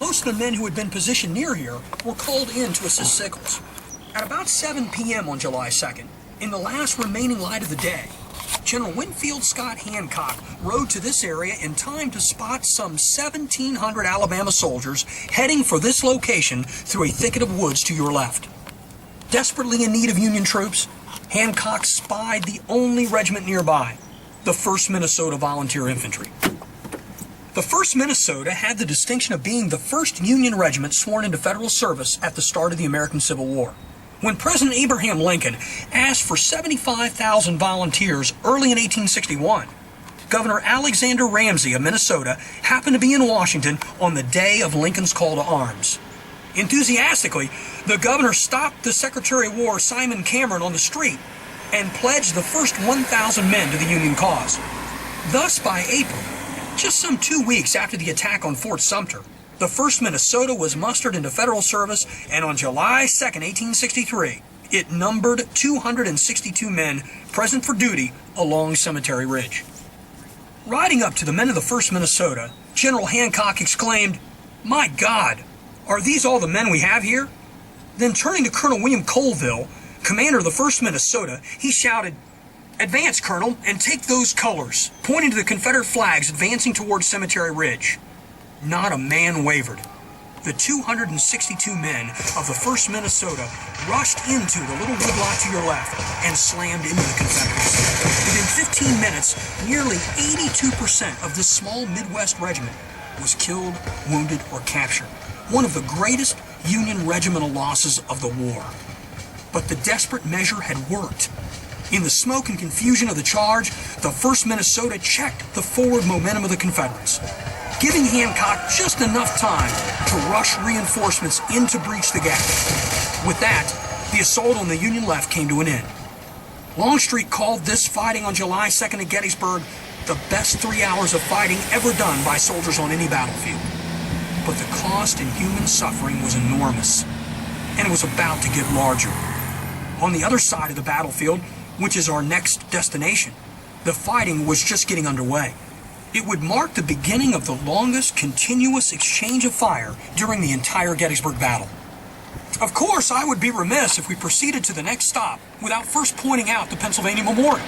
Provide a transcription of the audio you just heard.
Most of the men who had been positioned near here were called in to assist Sickles. At about 7 p.m. on July 2nd, in the last remaining light of the day, General Winfield Scott Hancock rode to this area in time to spot some 1,700 Alabama soldiers heading for this location through a thicket of woods to your left. Desperately in need of Union troops, Hancock spied the only regiment nearby, the 1st Minnesota Volunteer Infantry. The 1st Minnesota had the distinction of being the first Union regiment sworn into federal service at the start of the American Civil War. When President Abraham Lincoln asked for 75,000 volunteers early in 1861, Governor Alexander Ramsey of Minnesota happened to be in Washington on the day of Lincoln's call to arms. Enthusiastically, the governor stopped the Secretary of War, Simon Cameron, on the street and pledged the first 1,000 men to the Union cause. Thus, by April, just some 2 weeks after the attack on Fort Sumter, the 1st Minnesota was mustered into federal service, and on July 2, 1863, it numbered 262 men present for duty along Cemetery Ridge. Riding up to the men of the 1st Minnesota, General Hancock exclaimed, "My God, are these all the men we have here?" Then turning to Colonel William Colville, commander of the 1st Minnesota, he shouted, "Advance, Colonel, and take those colors," pointing to the Confederate flags advancing towards Cemetery Ridge. Not a man wavered. The 262 men of the 1st Minnesota rushed into the little woodlot to your left and slammed into the Confederates. Within 15 minutes, nearly 82% of this small Midwest regiment was killed, wounded, or captured, one of the greatest Union regimental losses of the war. But the desperate measure had worked. In the smoke and confusion of the charge, the 1st Minnesota checked the forward momentum of the Confederates, giving Hancock just enough time to rush reinforcements in to breach the gap. With that, the assault on the Union left came to an end. Longstreet called this fighting on July 2nd at Gettysburg the best 3 hours of fighting ever done by soldiers on any battlefield. But the cost in human suffering was enormous, and it was about to get larger. On the other side of the battlefield, which is our next destination, the fighting was just getting underway. It would mark the beginning of the longest continuous exchange of fire during the entire Gettysburg battle. Of course, I would be remiss if we proceeded to the next stop without first pointing out the Pennsylvania Memorial.